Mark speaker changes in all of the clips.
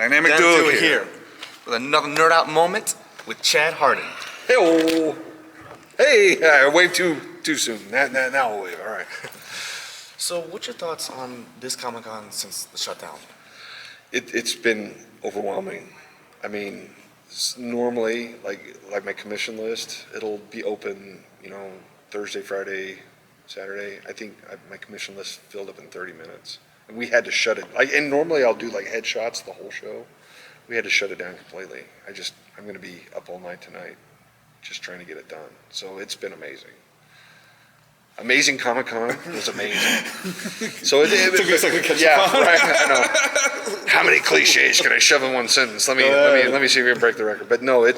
Speaker 1: Dynamic duo here with another nerd out moment with Chad Hardin.
Speaker 2: Hey, I waved too soon. Now I'll wave. All right.
Speaker 1: So, what's your thoughts on this Comic-Con since the shutdown?
Speaker 2: It's been overwhelming. I mean, normally, like my commission list, it'll be open, Thursday, Friday, Saturday. I think my commission list filled up in 30 minutes. And we had to shut it. And normally I'll do like headshots the whole show. We had to shut it down completely. I'm going to be up all night tonight just trying to get it done. So it's been amazing. Amazing Comic-Con was amazing. So it took me a second to catch up. Right. I know. How many cliches can I shove in one sentence? Let me see if we can break the record. But no, I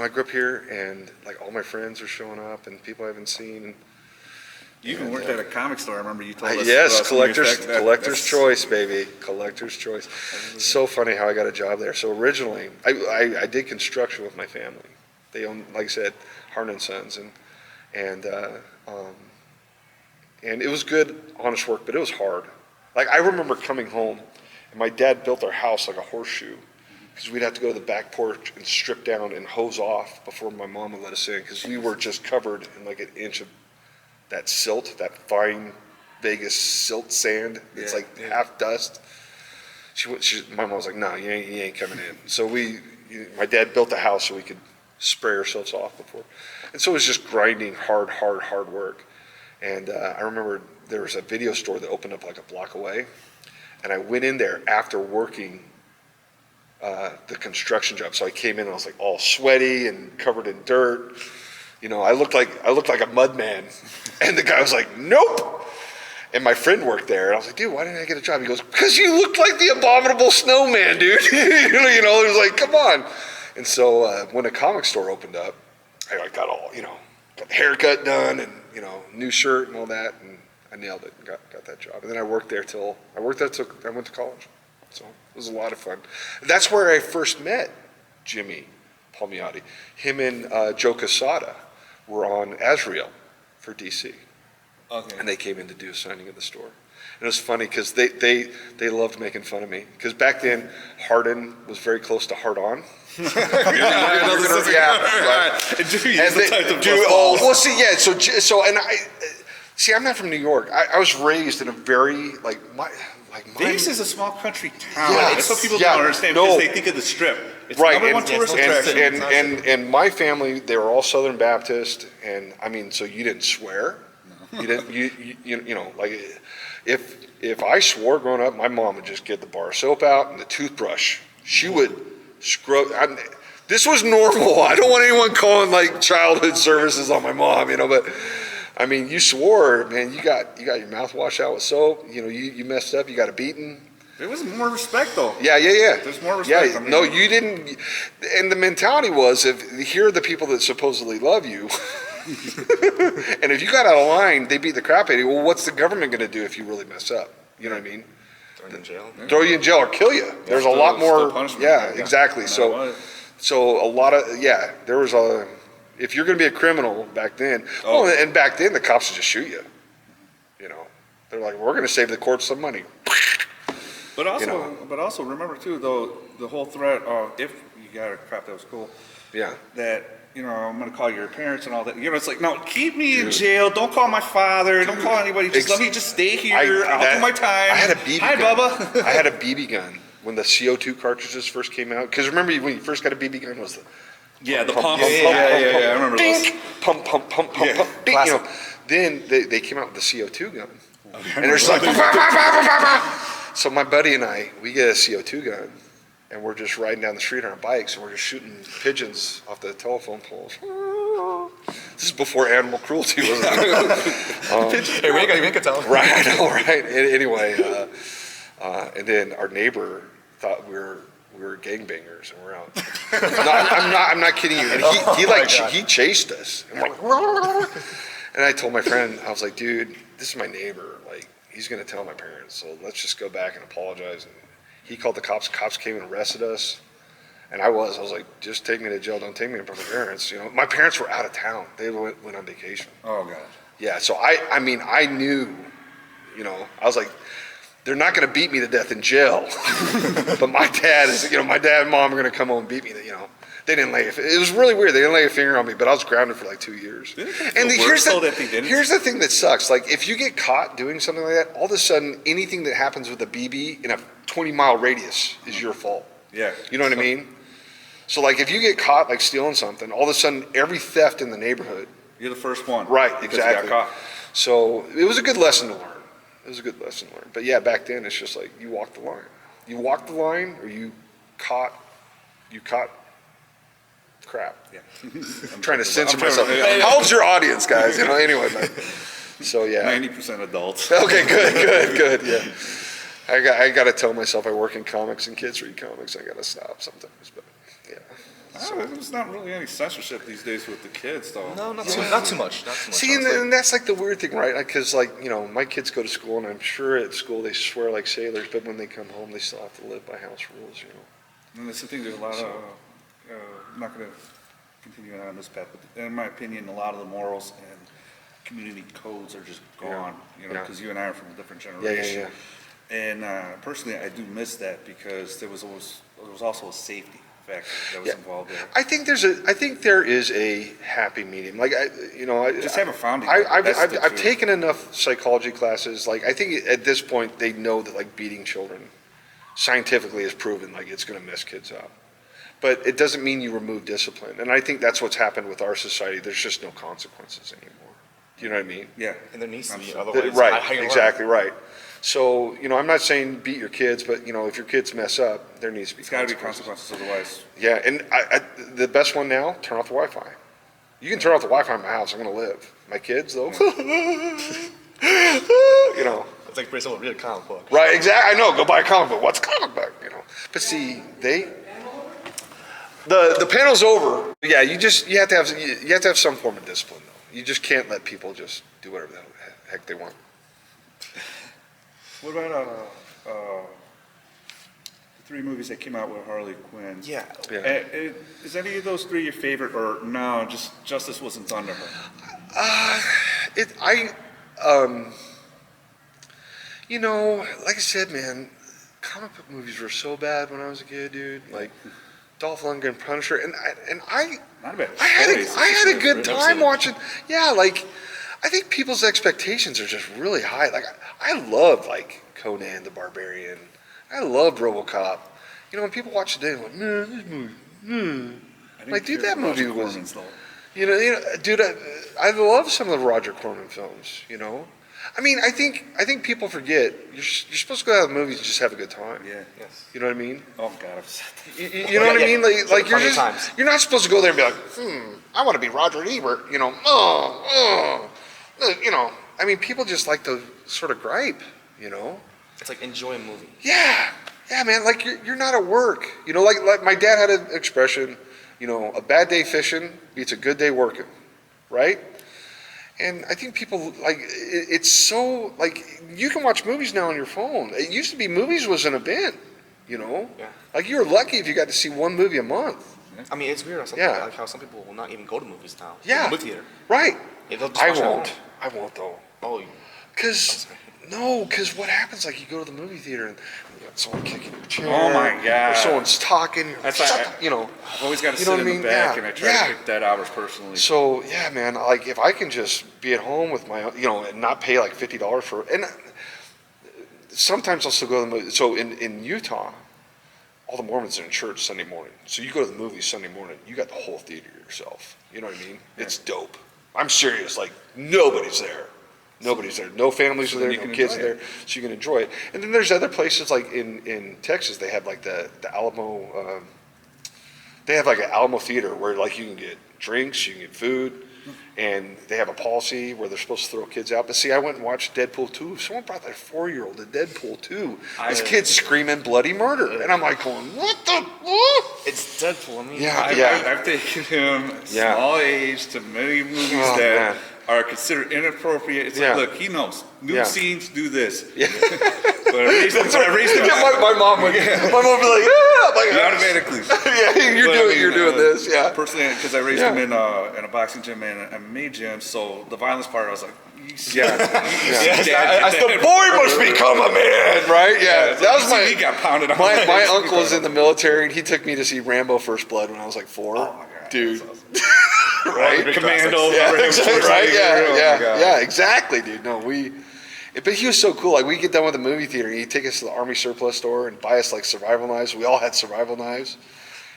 Speaker 2: grew up here, and like all my friends are showing up, and people I haven't seen.
Speaker 3: You even worked at a comic store. I remember you told us.
Speaker 2: Yes, collector's choice, baby. Collector's choice. So funny how I got a job there. So originally, I did construction with my family. They own, like I said, Hardin & Sons, and it was good, honest work, but it was hard. Like I remember coming home, and my dad built our house like a horseshoe, because we'd have to go to the back porch and strip down and hose off before my mom would let us in, because we were just covered in like an inch of that silt, that fine Vegas silt sand. It's half dust. My mom was like, "No, you ain't coming in." So my dad built a house so we could spray ourselves off before. And so it was just grinding hard work. And I remember there was a video store that opened up like a block away. And I went in there after working the construction job. So I came in and I was like all sweaty and covered in dirt. I looked like a mud man. And the guy was like, "Nope." And my friend worked there, and I was like, "Dude, why didn't I get a job?" He goes, "Because you look like the abominable snowman, dude." It was like, come on. And so when a comic store opened up, I got all, got the haircut done and, new shirt and all that, and I nailed it and got that job. And then I worked there till I went to college. So it was a lot of fun. That's where I first met Jimmy Palmiotti. Him and Joe Quesada were on Azrael for DC. Okay. And they came in to do a signing of the store. And it was funny because they loved making fun of me. Because back then, Hardin was very close to Hard On. I'm not from New York. I was raised in a very
Speaker 3: Vegas is a small country town. That's what people don't understand because they think of the Strip. It's
Speaker 2: right,
Speaker 3: number one tourist attraction.
Speaker 2: And my family, they were all Southern Baptist, and I mean, so you didn't swear. No. You didn't. If I swore growing up, my mom would just get the bar of soap out and the toothbrush. She would scrub. This was normal. I don't want anyone calling like childhood services on my mom, but I mean, you swore, man. You got your mouth washed out with soap. You messed up. You got a beating.
Speaker 3: There was more respect, though.
Speaker 2: Yeah.
Speaker 3: There's more respect.
Speaker 2: Yeah, no, you didn't. And the mentality was, here are the people that supposedly love you. And if you got out of line, they beat the crap out of you. Well, what's the government going to do if you really mess up? You know what I mean?
Speaker 1: Throw you in jail.
Speaker 2: Throw you in jail or kill you. There's a lot more. Yeah, exactly. So a lot of there was a. If you're going to be a criminal back then, and back then the cops would just shoot you. They're like, we're going to save the courts some money.
Speaker 3: But also remember too, though, the whole threat of if you got a crap that was cool.
Speaker 2: Yeah.
Speaker 3: That I'm going to call your parents and all that. It's like, no, keep me in jail. Don't call my father. Don't call anybody. Just let me just stay here. I'll do my time.
Speaker 2: I had a BB gun.
Speaker 3: Hi, Bubba.
Speaker 2: I had a BB gun when the CO2 cartridges first came out. Because remember when you first got a BB gun was the
Speaker 3: pump. I remember those.
Speaker 2: Pump. Then they came out with the CO2 gun.
Speaker 3: Okay,
Speaker 2: and there's like, so my buddy and I, we get a CO2 gun, and we're just riding down the street on our bikes, and we're just shooting pigeons off the telephone poles. This is before animal cruelty, wasn't it?
Speaker 1: Hey, we ain't gonna tell.
Speaker 2: Right, I know, right? Anyway, and then our neighbor thought we were gangbangers, and we're out. No, I'm not kidding you. And he chased us. And, and I told my friend, I was like, dude, this is my neighbor. Like, he's gonna tell my parents, so let's just go back and apologize. And he called the cops. Cops came and arrested us. And I was like, just take me to jail. Don't take me in front of my parents. My parents were out of town. They went on vacation.
Speaker 3: Oh, God.
Speaker 2: Yeah, so I mean, I knew, I was like, they're not going to beat me to death in jail. But my dad and mom are going to come home and beat me. They didn't lay. It was really weird. They didn't lay a finger on me, but I was grounded for like 2 years. And here's the thing that sucks. Like if you get caught doing something like that, all of a sudden anything that happens with a BB in a 20-mile radius is your fault.
Speaker 3: Yeah.
Speaker 2: You know what I mean? So like if you get caught like stealing something, all of a sudden every theft in the neighborhood.
Speaker 3: You're the first one.
Speaker 2: Right,
Speaker 3: because
Speaker 2: exactly.
Speaker 3: You got caught.
Speaker 2: So it was a good lesson to learn. But yeah, back then it's just like you walk the line. You walk the line or you caught crap.
Speaker 3: Yeah.
Speaker 2: I'm trying to censor myself. How old's your audience, guys? Anyway, so yeah.
Speaker 3: 90% adults.
Speaker 2: Okay, good, yeah. I got to tell myself I work in comics and kids read comics. I got to stop sometimes, but yeah.
Speaker 3: There's not really any censorship these days with the kids, though.
Speaker 1: No, not too much.
Speaker 2: See, and that's like the weird thing, right? Because my kids go to school, and I'm sure at school they swear like sailors, but when they come home, they still have to live by house rules,
Speaker 3: And that's the thing. There's a lot of. I'm not going to continue on this path, but in my opinion, a lot of the morals and community codes are just gone. Because you and I are from a different generation.
Speaker 2: Yeah.
Speaker 3: And personally, I do miss that because there was also a safety factor that was involved there.
Speaker 2: I think there is a happy medium. Like
Speaker 3: Just have a founding.
Speaker 2: I've taken enough psychology classes. Like I think at this point they know that like beating children scientifically is proven like it's going to mess kids up. But it doesn't mean you remove discipline. And I think that's what's happened with our society. There's just no consequences anymore. Do you know what I mean?
Speaker 3: Yeah.
Speaker 1: And there needs to be, otherwise.
Speaker 2: Right, exactly right. So, I'm not saying beat your kids, but, if your kids mess up, there needs to be consequences.
Speaker 3: It's got to be consequences otherwise.
Speaker 2: Yeah, and the best one now, turn off the Wi-Fi. You can turn off the Wi-Fi in my house, I'm going to live. My kids, though,
Speaker 1: It's like pretty simple, read a comic book.
Speaker 2: Right, exactly. I know, go buy a comic book. What's a comic book? But see, the panel's over. Yeah, you have to have some form of discipline though. You just can't let people just do whatever the heck they want.
Speaker 3: What about the 3 movies that came out with Harley Quinn?
Speaker 1: Yeah.
Speaker 3: Is any of those 3 your favorite, or no? Just justice wasn't done to her.
Speaker 2: Like I said, man, comic book movies were so bad when I was a kid, dude. Like Dolph Lundgren, Punisher, and I had a good time watching. Yeah, like I think people's expectations are just really high. Like I loved like Conan the Barbarian. I loved RoboCop. When people watch it today, like, man, this movie, like, dude, that movie was, dude, I love some of the Roger Corman films. I mean, I think people forget you're supposed to go out to the movies and just have a good time.
Speaker 3: Yeah.
Speaker 1: Yes.
Speaker 2: You know what I mean?
Speaker 3: Oh God, I've said that.
Speaker 2: You know what I mean? Like
Speaker 1: times.
Speaker 2: you're not supposed to go there and be like, I want to be Roger Ebert. I mean, people just like to sort of gripe.
Speaker 1: It's like enjoy a movie.
Speaker 2: Yeah, man. Like you're not at work. Like my dad had an expression. A bad day fishing beats a good day working, right? And I think people like it's so like you can watch movies now on your phone. It used to be movies was an event,
Speaker 1: Yeah.
Speaker 2: Like you were lucky if you got to see one movie a month.
Speaker 1: I mean, it's weird. Like how some people will not even go to movies now.
Speaker 2: Yeah.
Speaker 1: Like movie theater.
Speaker 2: Right.
Speaker 1: They'll just
Speaker 2: I
Speaker 1: watch it at
Speaker 2: won't.
Speaker 1: home.
Speaker 2: I won't though.
Speaker 1: Oh.
Speaker 2: Because what happens? Like you go to the movie theater and you got someone kicking your chair.
Speaker 3: Oh my God.
Speaker 2: Or someone's talking.
Speaker 3: That's I've always got to sit in the back, and I try to pick dead hours personally.
Speaker 2: So yeah, man. Like if I can just be at home with my, and not pay like $50 for, and sometimes I'll still go to the movie. So in Utah, all the Mormons are in church Sunday morning. So you go to the movies Sunday morning, you got the whole theater yourself. You know what I mean? Yeah. It's dope. I'm serious. Like nobody's there. Nobody's there. No families are there. No kids are there. So you can enjoy it. And then there's other places like in Texas. They have like the Alamo. They have like an Alamo theater where like you can get drinks, you can get food, and they have a policy where they're supposed to throw kids out. But see, I went and watched Deadpool 2. Someone brought their 4-year-old to Deadpool 2. This kid's screaming bloody murder, and I'm like going, what the?
Speaker 1: It's Deadpool. I mean,
Speaker 3: I've taken him small age to many movies that are considered inappropriate. It's like, look, he knows. New scenes, do this. Yeah. But I raised him.
Speaker 2: My mom would be like,
Speaker 3: automatically.
Speaker 2: You're doing this. Yeah.
Speaker 3: Personally, because I raised him in a boxing gym and a maid gym, so the violence part, I was like,
Speaker 2: Yeah.
Speaker 3: Yeah.
Speaker 2: The boy must become a man, right? Yeah. That was
Speaker 3: He got pounded on
Speaker 2: my
Speaker 3: the head.
Speaker 2: uncle was in the military, and he took me to see Rambo: First Blood when I was like 4.
Speaker 3: Oh my God,
Speaker 2: dude.
Speaker 3: that's awesome.
Speaker 2: Right?
Speaker 3: Commando.
Speaker 2: Yeah, exactly. Right?
Speaker 3: Oh my God.
Speaker 2: Yeah, exactly, dude. No, but he was so cool. Like, we get done with the movie theater, and he'd take us to the Army surplus store and buy us like survival knives. We all had survival knives.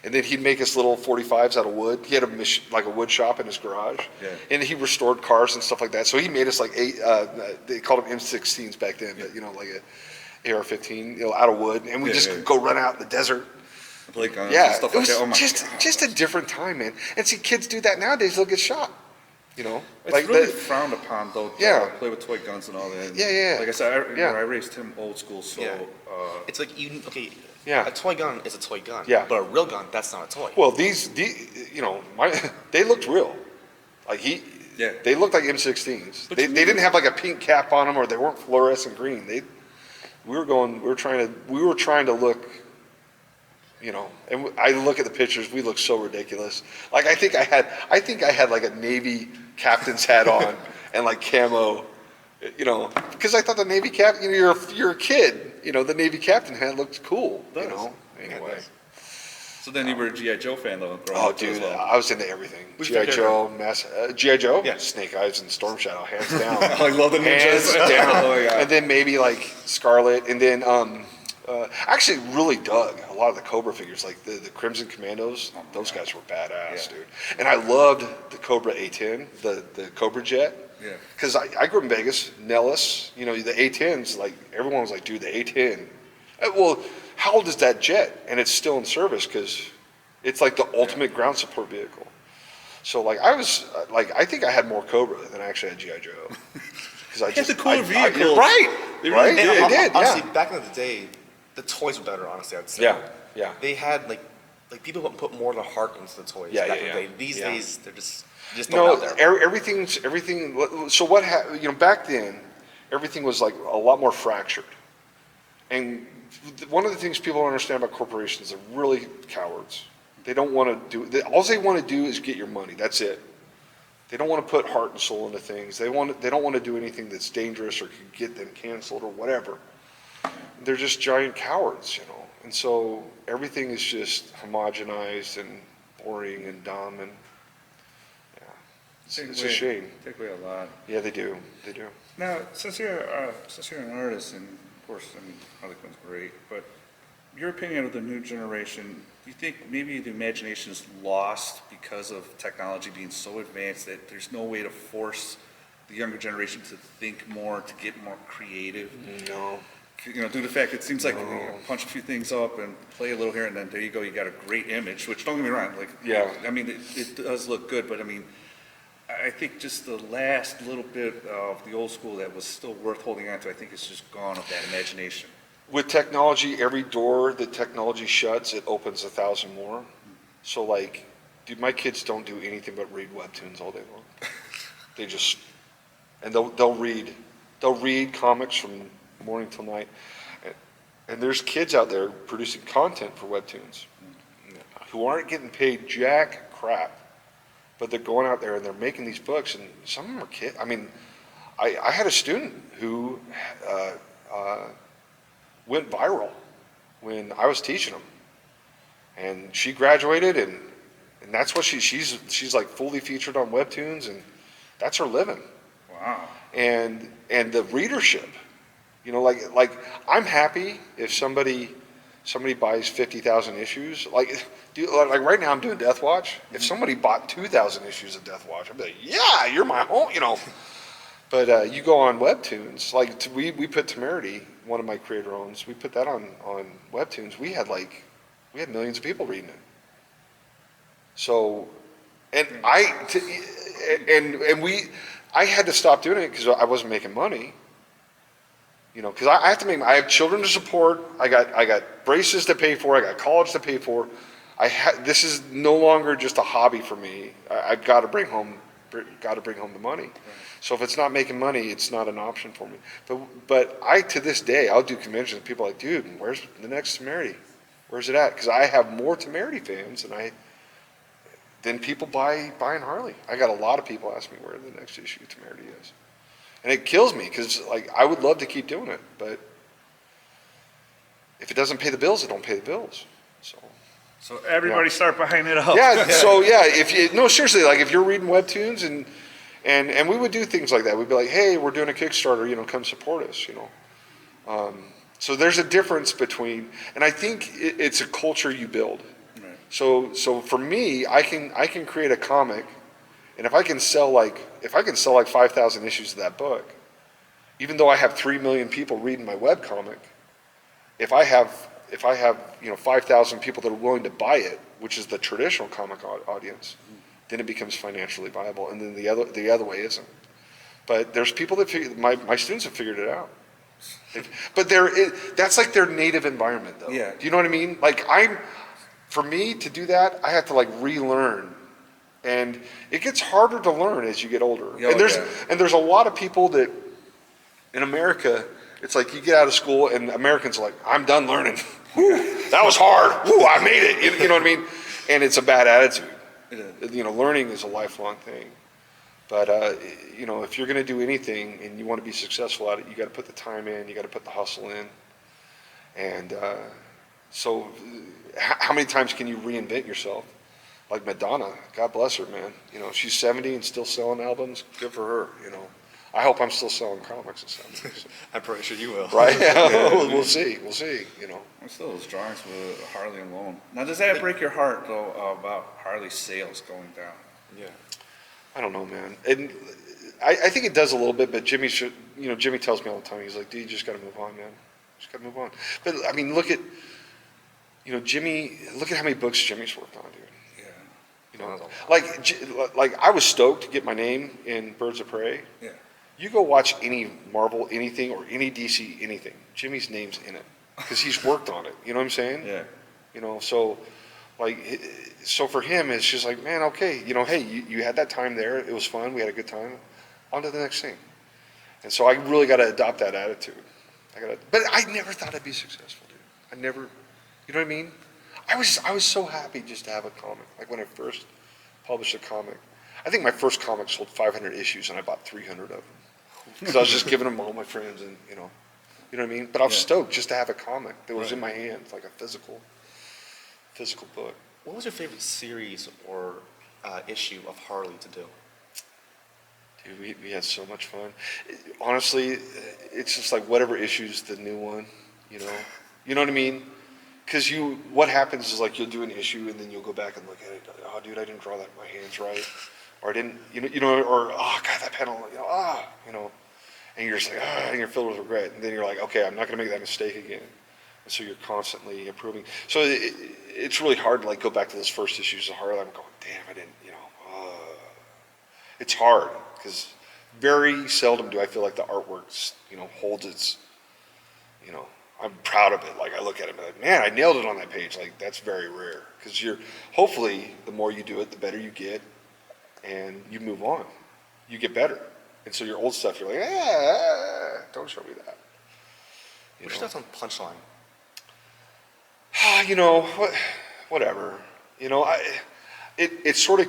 Speaker 2: And then he'd make us little 45s out of wood. He had a wood shop in his garage.
Speaker 3: Yeah.
Speaker 2: And he restored cars and stuff like that. So he made us like they called them M16s back then, but like a AR-15, out of wood. And we just go run out in the desert.
Speaker 3: Play guns
Speaker 2: Yeah,
Speaker 3: and stuff
Speaker 2: it
Speaker 3: like
Speaker 2: was
Speaker 3: that. Oh my
Speaker 2: just a different time, man. And see, kids do that nowadays, they'll get shot.
Speaker 3: It's
Speaker 2: like
Speaker 3: really frowned upon, though.
Speaker 2: Yeah.
Speaker 3: Play with toy guns and all that.
Speaker 2: Yeah.
Speaker 3: Like I said, I raised him old school, so.
Speaker 1: Yeah. It's like
Speaker 2: Yeah.
Speaker 1: a toy gun is a toy gun.
Speaker 2: Yeah.
Speaker 1: But a real gun, that's not a toy.
Speaker 2: Well, these they looked real. Like they looked like M16s. They didn't have like a pink cap on them, or they weren't fluorescent green. We were trying to look, and I look at the pictures, we look so ridiculous. Like, I think I had like a Navy captain's hat on and like camo, because I thought the Navy cap, you're a kid, the Navy captain hat looked cool, anyway.
Speaker 3: So then you were a G.I. Joe fan, though? growing
Speaker 2: Oh,
Speaker 3: up too, as
Speaker 2: dude,
Speaker 3: well.
Speaker 2: I was into everything.
Speaker 1: Who's
Speaker 2: G.I.
Speaker 1: your
Speaker 2: Joe, G.I. Joe?
Speaker 1: Yeah.
Speaker 2: Snake Eyes and Storm Shadow, hands down.
Speaker 3: I love the ninjas.
Speaker 2: Hands down.
Speaker 3: Oh, my God.
Speaker 2: And then maybe like Scarlet, and then actually really dug a lot of the Cobra figures, like the Crimson Commandos. Those guys were badass, dude. And I loved the Cobra A-10, the Cobra jet.
Speaker 3: Yeah.
Speaker 2: Because I grew up in Vegas, Nellis, the A-10s, like everyone was like, dude, the A-10. Well, how old is that jet? And it's still in service because it's like the ultimate ground support vehicle. So like I think I had more Cobra than I actually had G.I. Joe. Because I
Speaker 3: It's a cooler vehicle.
Speaker 2: You're right.
Speaker 3: They
Speaker 2: Right?
Speaker 3: really
Speaker 2: They did.
Speaker 1: Honestly,
Speaker 2: Yeah.
Speaker 1: back in the day, the toys were better, honestly, I'd say.
Speaker 2: Yeah.
Speaker 1: They had, like people put more of the heart into the toys
Speaker 2: Yeah,
Speaker 1: back
Speaker 2: yeah,
Speaker 1: in the
Speaker 2: yeah.
Speaker 1: day. These
Speaker 2: Yeah.
Speaker 1: days, they're just not out there.
Speaker 2: Everything. So what happened? Back then, everything was like a lot more fractured. And one of the things people don't understand about corporations, they're really cowards. They don't want to do. All they want to do is get your money. That's it. They don't want to put heart and soul into things. They don't want to do anything that's dangerous or could get them canceled or whatever. They're just giant cowards, And so everything is just homogenized and boring and dumb, and it's a shame.
Speaker 3: Take away a lot.
Speaker 2: Yeah, they do.
Speaker 3: Now, since you're an artist, and of course, Harley Quinn's great, but your opinion of the new generation, do you think maybe the imagination is lost because of technology being so advanced that there's no way to force the younger generation to think more, to get more creative?
Speaker 2: No.
Speaker 3: Due to the fact it seems like punch a few things up and play a little here, and then there you go, you got a great image, which don't get me wrong, it does look good, but I think just the last little bit of the old school that was still worth holding on to, I think it's just gone of that imagination.
Speaker 2: With technology, every door that technology shuts, it opens 1,000 more. So dude, my kids don't do anything but read webtoons all day long. They just, and they'll read comics from morning till night. And there's kids out there producing content for webtoons who aren't getting paid jack crap, but they're going out there and they're making these books, and some of them are kids. I had a student who went viral when I was teaching them, and she graduated, and that's what she's like fully featured on webtoons, and that's her living.
Speaker 3: Wow.
Speaker 2: And the readership, like I'm happy if somebody buys 50,000 issues. Like right now I'm doing Death Watch. If somebody bought 2,000 issues of Death Watch, I'd be like, yeah, you're my home, But you go on webtoons, we put Temerity, one of my creator owns, we put that on webtoons. We had millions of people reading it. So, and I had to stop doing it because I wasn't making money. Because I have to I have children to support. I got braces to pay for. I got college to pay for. This is no longer just a hobby for me. I've got to bring home the money. Right. So if it's not making money, it's not an option for me. But to this day, I'll do conventions. People are like, dude, where's the next Temerity? Where's it at? Because I have more Temerity fans than people buying Harley. I got a lot of people ask me where the next issue of Temerity is. And it kills me because like I would love to keep doing it, but if it doesn't pay the bills, it don't pay the bills.
Speaker 3: So everybody start buying it up.
Speaker 2: Yeah. So yeah, if you no seriously, like if you're reading webtoons and we would do things like that. We'd be like, hey, we're doing a Kickstarter, come support us. So there's a difference between, and I think it's a culture you build.
Speaker 3: Right.
Speaker 2: So for me, I can create a comic, and if I can sell like 5,000 issues of that book, even though I have 3 million people reading my webcomic, if I have 5,000 people that are willing to buy it, which is the traditional comic audience, then it becomes financially viable, and then the other way isn't. But there's people that my students have figured it out. But that's like their native environment, though.
Speaker 3: Yeah.
Speaker 2: Do you know what I mean? Like for me to do that, I have to like relearn, and it gets harder to learn as you get older.
Speaker 3: Oh,
Speaker 2: and there's a lot of people that in America, it's like you get out of school and Americans are like, I'm done learning. Woo, that was hard. Woo, I made it. You know what I mean? And it's a bad attitude. Learning is a lifelong thing. But, if you're going to do anything and you want to be successful at it, you got to put the time in, you got to put the hustle in. And so how many times can you reinvent yourself? Like Madonna, God bless her, man. She's 70 and still selling albums. Good for her, I hope I'm still selling comics at 70. So.
Speaker 1: I'm pretty sure you will.
Speaker 2: Right? We'll see.
Speaker 3: I'm still those drawings with Harley alone. Now, does that break your heart, though, about Harley sales going down?
Speaker 1: Yeah.
Speaker 2: I don't know, man. And I think it does a little bit, but Jimmy tells me all the time, he's like, dude, you just got to move on, man. Just got to move on. But, I mean, look at how many books Jimmy's worked on, dude. Like I was stoked to get my name in Birds of Prey.
Speaker 3: Yeah.
Speaker 2: You go watch any Marvel anything or any DC anything, Jimmy's name's in it because he's worked on it. You know what I'm saying?
Speaker 3: Yeah.
Speaker 2: So for him, it's just like, man, okay, hey, you had that time there. It was fun. We had a good time. On to the next thing. And so I really got to adopt that attitude. But I never thought I'd be successful, dude. I never, you know what I mean? I was so happy just to have a comic. Like when I first published a comic, I think my first comic sold 500 issues and I bought 300 of them. Because I was just giving them to all my friends and, you know what I mean? But I was stoked just to have a comic that was in my hands, like a physical book.
Speaker 1: What was your favorite series or issue of Harley to do?
Speaker 2: Dude, we had so much fun. Honestly, it's just like whatever issue's the new one, You know what I mean? Because what happens is like you'll do an issue and then you'll go back and look at it. Oh, dude, I didn't draw that with my hands right, or I didn't, or oh god, that panel, and you're just like and you're filled with regret. And then you're like, okay, I'm not gonna make that mistake again. And so you're constantly improving. So it's really hard to like go back to those first issues of Harley. I'm going, damn, I didn't, It's hard because very seldom do I feel like the artwork, holds its, I'm proud of it. Like I look at it and be like, man, I nailed it on that page. Like that's very rare because hopefully the more you do it, the better you get and you move on. You get better. And so your old stuff, you're like, don't show me that.
Speaker 1: What's your thoughts on Punchline?
Speaker 2: Whatever. It's sort of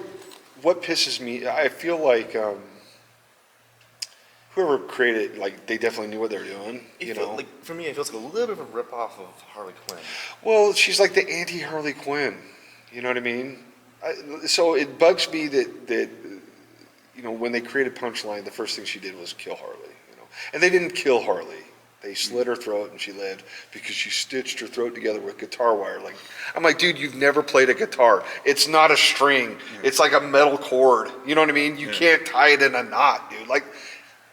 Speaker 2: what pisses me. I feel like whoever created it, like they definitely knew what they were doing.
Speaker 1: Like for me, it feels like a little bit of a ripoff of Harley Quinn.
Speaker 2: Well, she's like the anti-Harley Quinn. You know what I mean? So it bugs me that when they created Punchline, the first thing she did was kill Harley. And they didn't kill Harley. They slit her throat and she lived because she stitched her throat together with guitar wire. Like I'm like, dude, you've never played a guitar. It's not a string. It's like a metal cord. You know what I mean? You can't tie it in a knot, dude. Like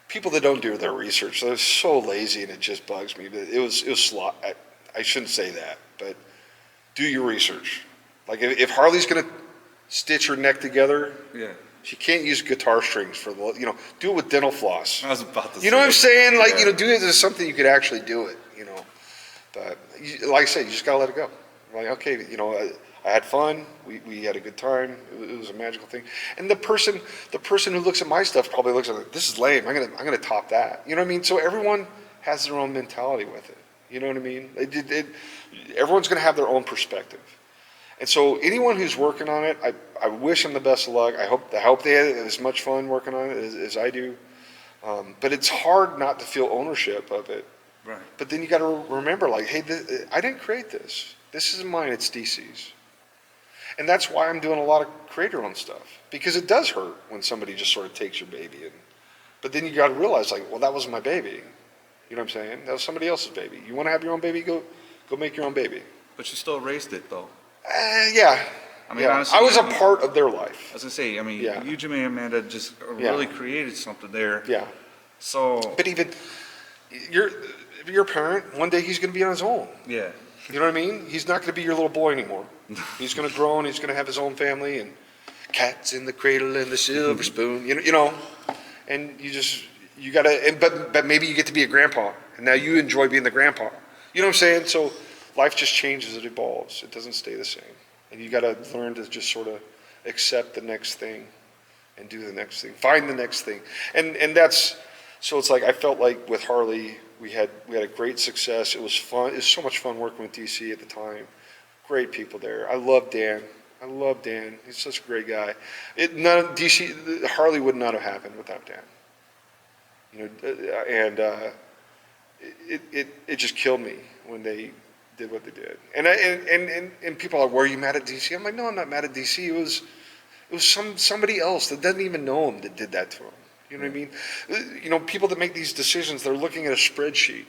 Speaker 2: people that don't do their research, they're so lazy and it just bugs me. But it was I shouldn't say that, but do your research. Like if Harley's gonna stitch her neck together, she can't use guitar strings for do it with dental floss.
Speaker 3: I was about to say.
Speaker 2: You know what I'm saying? Like, do it as something you could actually do it, But like I said, you just gotta let it go. Like, okay, I had fun. We had a good time. It was a magical thing. And the person who looks at my stuff probably looks at it, this is lame. I'm gonna top that. You know what I mean? So everyone has their own mentality with it. You know what I mean? Everyone's gonna have their own perspective. And so anyone who's working on it, I wish them the best of luck. I hope they had as much fun working on it as I do. But it's hard not to feel ownership of it.
Speaker 3: Right.
Speaker 2: But then you got to remember, like, hey, I didn't create this. This isn't mine, it's DC's. And that's why I'm doing a lot of creator-owned stuff, because it does hurt when somebody just sort of takes your baby. But then you got to realize, like, well, that wasn't my baby. You know what I'm saying? That was somebody else's baby. You want to have your own baby? Go make your own baby.
Speaker 3: But you still raised it, though.
Speaker 2: Yeah.
Speaker 3: I mean,
Speaker 2: yeah.
Speaker 3: honestly,
Speaker 2: I was a part of their life.
Speaker 3: I was gonna say, I mean,
Speaker 2: Yeah.
Speaker 3: you, Jimmy, and Amanda just really created something there.
Speaker 2: Yeah.
Speaker 3: So.
Speaker 2: But even your parent, one day he's going to be on his own.
Speaker 3: Yeah.
Speaker 2: You know what I mean? He's not going to be your little boy anymore. He's going to grow and he's going to have his own family and cats in the cradle and the silver spoon. You know, and you got to. But maybe you get to be a grandpa, and now you enjoy being the grandpa. You know what I'm saying? So life just changes, it evolves. It doesn't stay the same, and you got to learn to just sort of accept the next thing, and do the next thing, find the next thing, and that's. So it's like I felt like with Harley. We had a great success. It was fun. It was so much fun working with DC at the time. Great people there. I love Dan. He's such a great guy. Harley would not have happened without Dan. You know, and it just killed me when they did what they did. And people are like, "Were you mad at DC?" I'm like, "No, I'm not mad at DC. It was somebody else that doesn't even know him that did that to him." You know what I mean? You know, people that make these decisions, they're looking at a spreadsheet.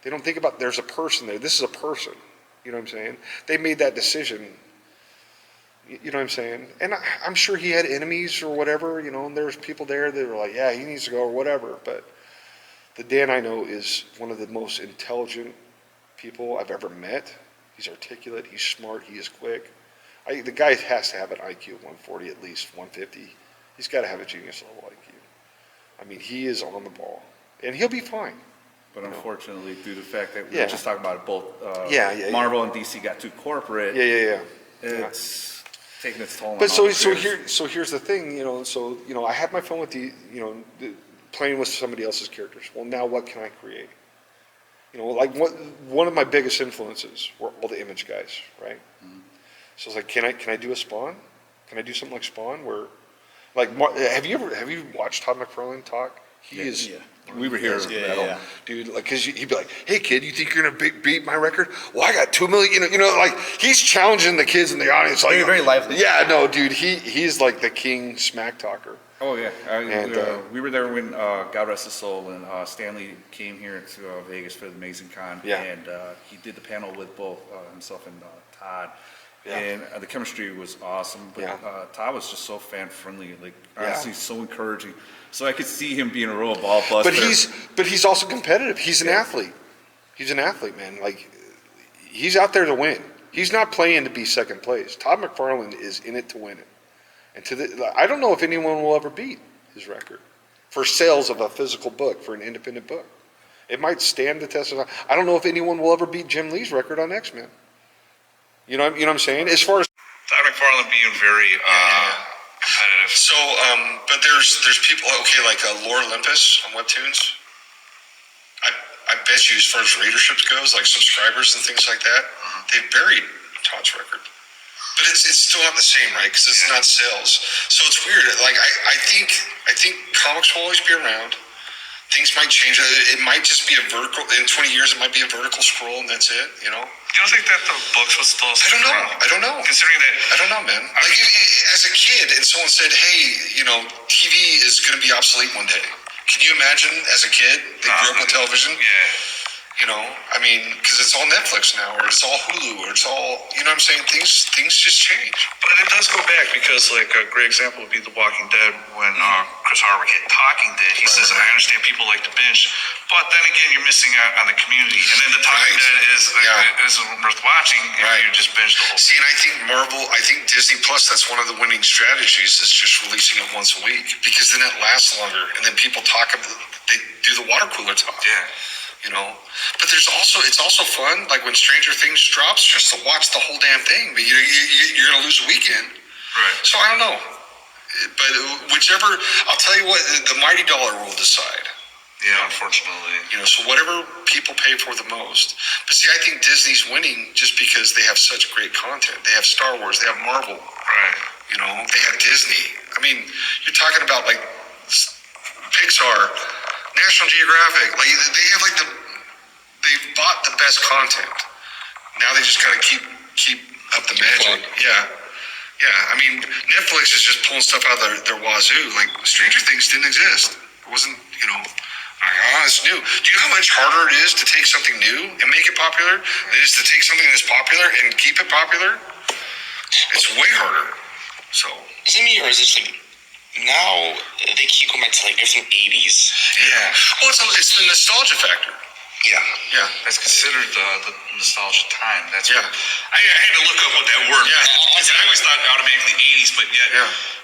Speaker 2: They don't think about there's a person there. This is a person. You know what I'm saying? They made that decision. You know what I'm saying? And I'm sure he had enemies or whatever, you know, and there's people there that were like, yeah, he needs to go or whatever. But the Dan I know is one of the most intelligent people I've ever met. He's articulate. He's smart. He is quick. The guy has to have an IQ of 140, at least 150. He's got to have a genius level IQ. I mean, he is on the ball, and he'll be fine.
Speaker 3: But unfortunately, through the fact that we
Speaker 2: Yeah.
Speaker 3: were just talking about it, both Marvel and DC got too corporate.
Speaker 2: Yeah.
Speaker 3: It's taking its toll.
Speaker 2: But
Speaker 3: on all
Speaker 2: so
Speaker 3: the creators.
Speaker 2: here's the thing, you know. So I had my fun with playing with somebody else's characters. Well, now what can I create? You know, like one of my biggest influences were all the Image guys, right? Mm-hmm. So I was like, can I do a Spawn? Can I do something like Spawn where? Like, have you watched Todd McFarlane talk? He is.
Speaker 3: Yeah. We were here,
Speaker 2: dude. Like, cause he'd be like, "Hey, kid, you think you're gonna beat my record? Well, I got 2 million." You know, like he's challenging the kids in the audience. Like,
Speaker 3: very lively.
Speaker 2: Yeah, no, dude. He's like the king smack talker.
Speaker 3: Oh yeah, we were there when God rest his soul, and Stanley came here to Vegas for the Amazing Con, and he did the panel with both himself and Todd. Yeah. And the chemistry was awesome, but Todd was just so fan friendly, like honestly so encouraging. So I could see him being a real ball buster.
Speaker 2: But he's also competitive. He's an athlete. He's an athlete, man. Like he's out there to win. He's not playing to be second place. Todd McFarlane is in it to win it. And I don't know if anyone will ever beat his record for sales of a physical book, for an independent book. It might stand the test of time. I don't know if anyone will ever beat Jim Lee's record on X-Men. You know what I'm saying? As far as
Speaker 4: Todd McFarlane being very competitive.
Speaker 2: So, but there's people, okay, like Lore Olympus on Webtoons. I bet you, as far as readership goes, like subscribers and things like that, they've buried Todd's record. But it's still not the same, right? Because it's not sales. So it's weird. Like I think comics will always be around. Things might change. It might just be a vertical. In 20 years, it might be a vertical scroll, and that's it. You know.
Speaker 4: You don't think that the books would still?
Speaker 2: I don't know.
Speaker 4: Considering that,
Speaker 2: I don't know, man. Like as a kid, and someone said, "Hey, TV is going to be obsolete one day." Can you imagine as a kid that grew up with television?
Speaker 4: Yeah.
Speaker 2: I mean, because it's all Netflix now, or it's all Hulu, or it's all, you know what I'm saying? Things just change.
Speaker 4: But it does go back because, like, a great example would be The Walking Dead when Chris Hardwick had Talking Dead. He says, "I understand people like to binge, but then again, you're missing out on the community." And then The Talking Dead isn't worth watching if you just binge the whole thing.
Speaker 2: See, and I think Disney Plus, that's one of the winning strategies, is just releasing it once a week, because then it lasts longer, and then people they do the water cooler talk.
Speaker 4: Yeah.
Speaker 2: But it's also fun, like when Stranger Things drops, just to watch the whole damn thing. But you're gonna lose a weekend,
Speaker 4: right?
Speaker 2: So I don't know, but I'll tell you what, the mighty dollar will decide.
Speaker 4: Yeah, unfortunately.
Speaker 2: So whatever people pay for the most. But see, I think Disney's winning just because they have such great content. They have Star Wars, they have Marvel,
Speaker 4: right?
Speaker 2: They have Disney. I mean, you're talking about like
Speaker 5: Pixar, National Geographic, like they have like they bought the best content. Now they just gotta keep up the magic. Yeah. I mean, Netflix is just pulling stuff out of their wazoo. Like Stranger Things didn't exist. It wasn't, it's new. Do you know how much harder it is to take something new and make it popular than it is to take something that's popular and keep it popular? It's way harder. So.
Speaker 6: Is it me or is it like now they keep going back to like different 80s?
Speaker 5: Yeah. Well, it's the nostalgia factor.
Speaker 4: Yeah. That's considered the nostalgia time. That's what I had to look up what that word meant. Because I always thought automatically 80s, but yet,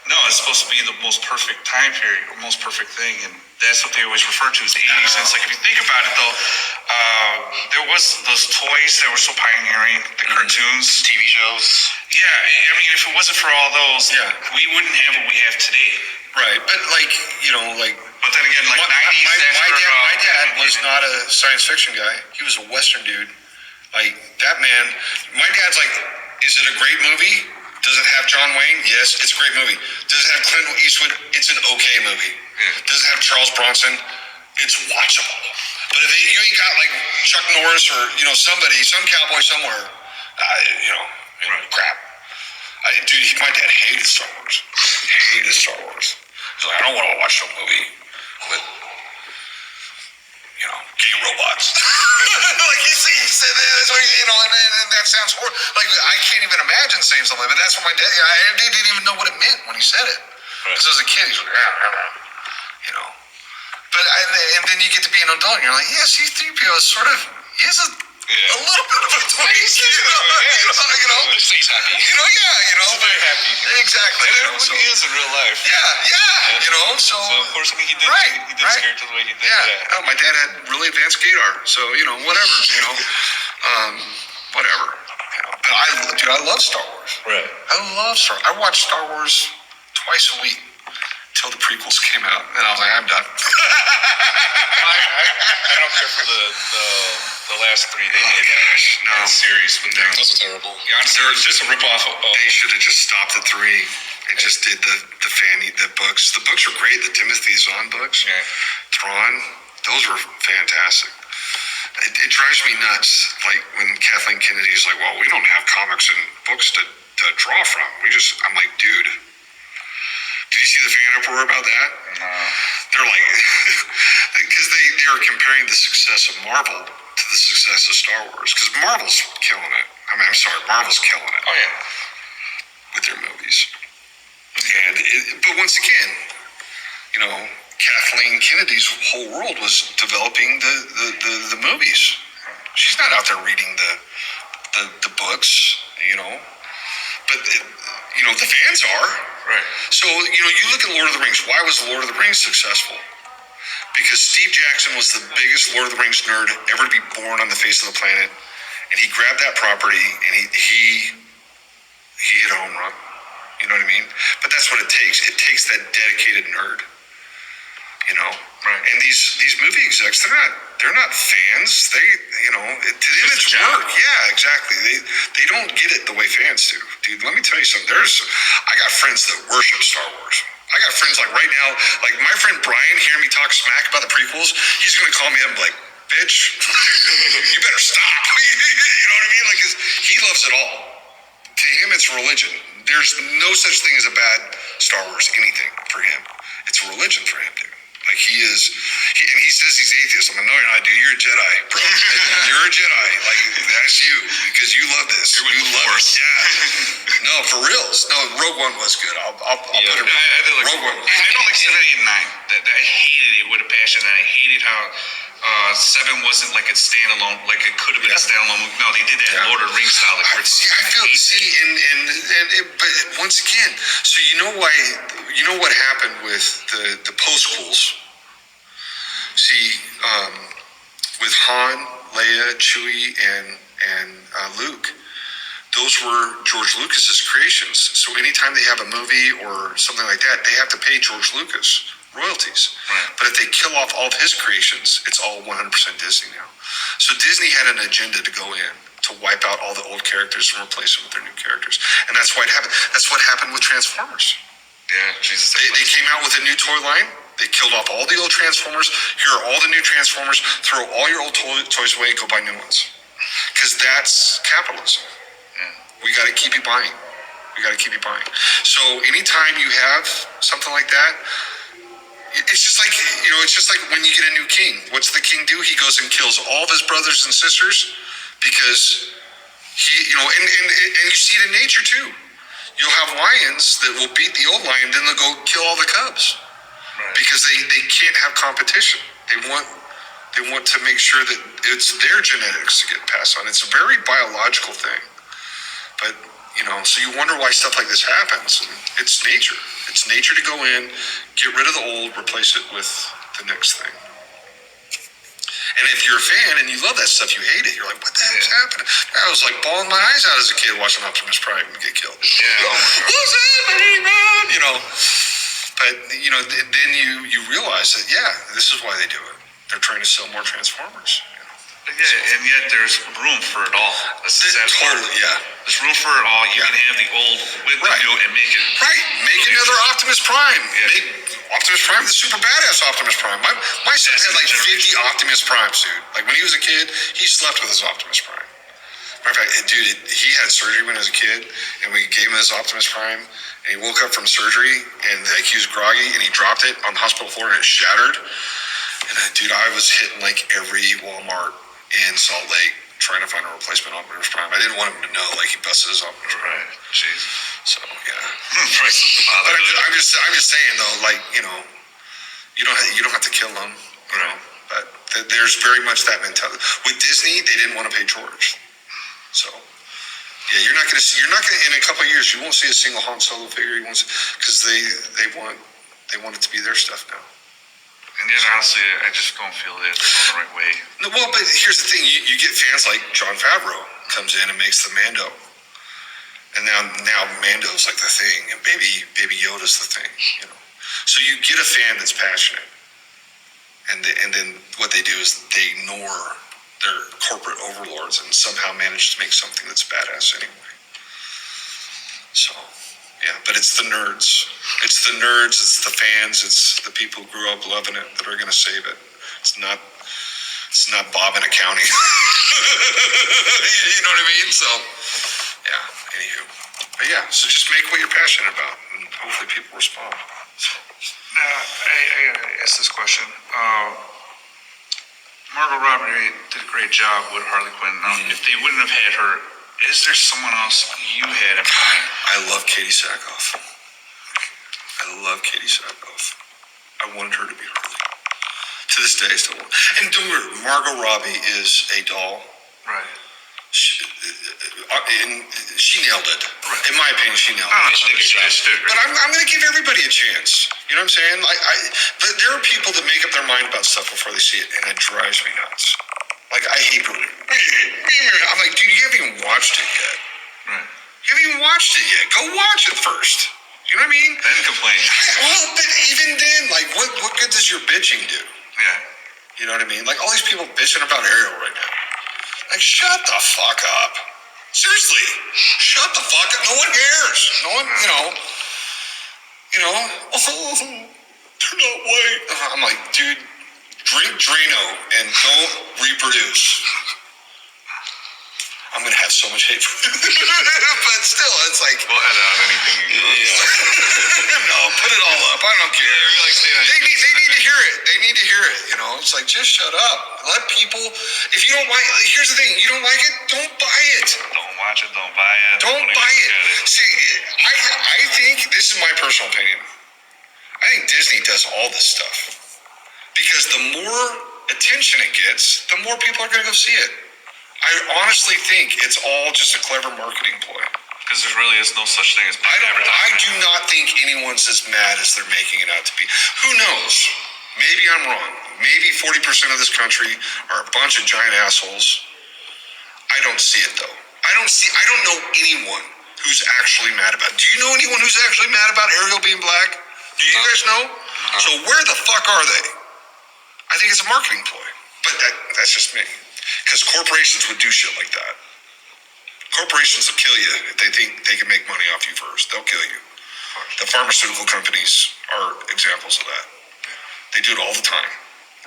Speaker 4: no, it's supposed to be the most perfect time period or most perfect thing. And that's what they always refer to as the 80s. And it's like, if you think about it though, there was those toys that were so pioneering, the cartoons,
Speaker 6: TV shows.
Speaker 4: Yeah, I mean, if it wasn't for all those, we wouldn't have what we have today.
Speaker 5: Right, but
Speaker 4: But then again, like 90s,
Speaker 5: my dad was not a science fiction guy. He was a Western dude. Like that man, my dad's like, is it a great movie? Does it have John Wayne? Yes, it's a great movie. Does it have Clint Eastwood? It's an okay movie. Does it have Charles Bronson? It's watchable. But if you ain't got like Chuck Norris or somebody, some cowboy somewhere, crap. Dude, my dad hated Star Wars. He's like, I don't want to watch some movie with, gay robots. Like he said that's what and that sounds horrible. Like I can't even imagine saying something, but that's what my dad. I didn't even know what it meant when he said it. Because as a kid, he's like, But and then you get to be an adult, and you're like, yeah, C-3PO is sort of a little bit of a twink.
Speaker 6: He's happy.
Speaker 5: Very happy. Exactly.
Speaker 4: And that's what he is in real life.
Speaker 5: So
Speaker 4: of course, I mean, he did his character the way he did.
Speaker 5: Oh, my dad had really advanced gaydar, so whatever. Whatever. But I love Star Wars.
Speaker 4: Right.
Speaker 5: I watched Star Wars twice a week until the prequels came out, and I was like, I'm done.
Speaker 4: I don't care for the last three they did. That series with them.
Speaker 6: Those are terrible.
Speaker 4: Yeah, honestly, it was just a ripoff of.
Speaker 5: They should have just stopped at 3 and just did the books. The books were great. The Timothy Zahn books, Thrawn, those were fantastic. It drives me nuts, like when Kathleen Kennedy's like, well, we don't have comics and books to draw from. I'm like, dude, did you see the fan uproar about that?
Speaker 4: No.
Speaker 5: They're like, because they were comparing the success of Marvel to the success of Star Wars, because Marvel's killing it. Marvel's killing it.
Speaker 4: Oh, yeah.
Speaker 5: With their movies. But once again, Kathleen Kennedy's whole world was developing the movies. She's not out there reading the books, But the fans are.
Speaker 4: Right.
Speaker 5: So you look at Lord of the Rings. Why was Lord of the Rings successful? Because Steve Jackson was the biggest Lord of the Rings nerd ever to be born on the face of the planet, and he grabbed that property and he hit a home run. You know what I mean? But that's what it takes. It takes that dedicated nerd.
Speaker 4: Right.
Speaker 5: And these movie execs, they're not fans. They, to them it's work. Yeah, exactly. They don't get it the way fans do. Dude, let me tell you something. I got friends that worship Star Wars. I got friends like right now, like my friend Brian, hearing me talk smack about the prequels, he's gonna call me up and be like, bitch, you better stop. You know what I mean? Like, 'cause he loves it all. To him, it's religion. There's no such thing as a bad Star Wars anything for him. It's a religion for him, dude. Like and he says he's atheist. I'm like, no, you're not, dude. You're a Jedi, bro. You're a Jedi. Like, that's you, because you love this.
Speaker 4: You're with the Force.
Speaker 5: Yeah. No, for reals. No, Rogue One was good. I'll put it. Rogue One.
Speaker 4: I don't like 7, 8, and 9. I hated it with a passion, and I hated how 7 wasn't like a standalone, like it could have been a standalone movie. No, they did that Lord of the Rings style. Like,
Speaker 5: I feel, but once again, so what happened with the postquels? See, with Han, Leia, Chewie, and Luke, those were George Lucas's creations. So anytime they have a movie or something like that, they have to pay George Lucas royalties.
Speaker 4: Right.
Speaker 5: But if they kill off all of his creations, it's all 100% Disney now. So Disney had an agenda to go in to wipe out all the old characters and replace them with their new characters. And that's why it happened. That's what happened with Transformers.
Speaker 4: Yeah, Jesus.
Speaker 5: They came out with a new toy line, They killed off all the old Transformers. Here are all the new Transformers. Throw all your old toys away. Go buy new ones. Because that's capitalism. We got to keep you buying. So anytime you have something like that, it's just like, it's just like when you get a new king. What's the king do? He goes and kills all of his brothers and sisters because he, and you see it in nature too. You'll have lions that will beat the old lion, then they'll go kill all the cubs because they can't have competition. They want to make sure that it's their genetics to get passed on. It's a very biological thing. But, so you wonder why stuff like this happens. And it's nature. It's nature to go in, get rid of the old, replace it with the next thing. And if you're a fan and you love that stuff, you hate it. You're like, what the heck's happening? I was like bawling my eyes out as a kid watching Optimus Prime get killed.
Speaker 4: Yeah.
Speaker 5: What's happening, man? But, then you realize that, this is why they do it. They're trying to sell more Transformers.
Speaker 4: Yeah, and yet there's room for it all. That's the sad part.
Speaker 5: Totally, yeah.
Speaker 4: There's room for it all. You can have the old with the new and make it.
Speaker 5: Right. Make another Optimus Prime. Yeah. Make Optimus Prime the super badass Optimus Prime. My son had like 50 Optimus Primes, dude. Like when he was a kid, he slept with his Optimus Prime. Matter of fact, dude, he had surgery when he was a kid, and we gave him his Optimus Prime, and he woke up from surgery, and like he was groggy, and he dropped it on the hospital floor, and it shattered. And dude, I was hitting like every Walmart in Salt Lake trying to find a replacement Optimus Prime. I didn't want him to know like he busted his Optimus Prime.
Speaker 4: Right. Jeez.
Speaker 5: So yeah.
Speaker 4: But
Speaker 5: I'm just saying though, like you don't have to kill them, But there's very much that mentality with Disney. They didn't want to pay George, so yeah, you're not gonna in a couple of years you won't see a single Han Solo figure because they want it to be their stuff now.
Speaker 4: And yet, honestly, I just don't feel that they're going the right way.
Speaker 5: No, well, but here's the thing: you get fans like Jon Favreau comes in and makes the Mando, and now Mando's like the thing, and Baby Yoda's the thing, So you get a fan that's passionate, and then what they do is they ignore their corporate overlords and somehow manage to make something that's badass anyway. So. Yeah, but it's the nerds. It's the fans, it's the people who grew up loving it that are going to save it. It's not Bob in accounting. You know what I mean? So, yeah, anywho. But yeah, so just make what you're passionate about, and hopefully people respond. So.
Speaker 4: I asked this question. Margot Robbie did a great job with Harley Quinn. If they wouldn't have had her, is there someone else you had in mind?
Speaker 5: I love Katie Sackhoff. I wanted her to be Harley. To this day, I still want. And don't worry, Margot Robbie is a doll.
Speaker 4: Right.
Speaker 5: She nailed it.
Speaker 4: Right.
Speaker 5: In my opinion, she nailed it. But I'm going to give everybody a chance. You know what I'm saying? But there are people that make up their mind about stuff before they see it, and it drives me nuts. Like, I hate people. I'm like, dude, you haven't even watched it yet.
Speaker 4: Right.
Speaker 5: You haven't even watched it yet. Go watch it first. You know what I mean?
Speaker 4: Then complain.
Speaker 5: Well, but even then, like, what good does your bitching do?
Speaker 4: Yeah.
Speaker 5: You know what I mean? Like, all these people bitching about Ariel right now. Like, shut the fuck up. Seriously. Shut the fuck up. No one cares. No one, they're not white. I'm like, dude, drink Drano and don't reproduce. I'm going to have so much hate for it. But still, it's like...
Speaker 4: We'll edit out anything you do.
Speaker 5: Yeah. No, put it all up. I don't care. They need to hear it. They need to hear it, It's like, just shut up. Let people... If you don't like... Here's the thing. You don't like it, don't buy it.
Speaker 4: Don't watch it. Don't buy it.
Speaker 5: Don't buy it. See, I think... This is my personal opinion. I think Disney does all this stuff. Because the more attention it gets, the more people are going to go see it. I honestly think it's all just a clever marketing ploy.
Speaker 4: Because there really is no such thing as bad
Speaker 5: I
Speaker 4: advertising.
Speaker 5: do not think anyone's as mad as they're making it out to be. Who knows? Maybe I'm wrong. Maybe 40% of this country are a bunch of giant assholes. I don't see it though. I don't know anyone who's actually mad about it. Do you know anyone who's actually mad about Ariel being black? Do you guys know? So where the fuck are they? I think it's a marketing ploy. But that's just me. Because corporations would do shit like that. Corporations will kill you if they think they can make money off you first. They'll kill you. The pharmaceutical companies are examples of that. They do it all the time.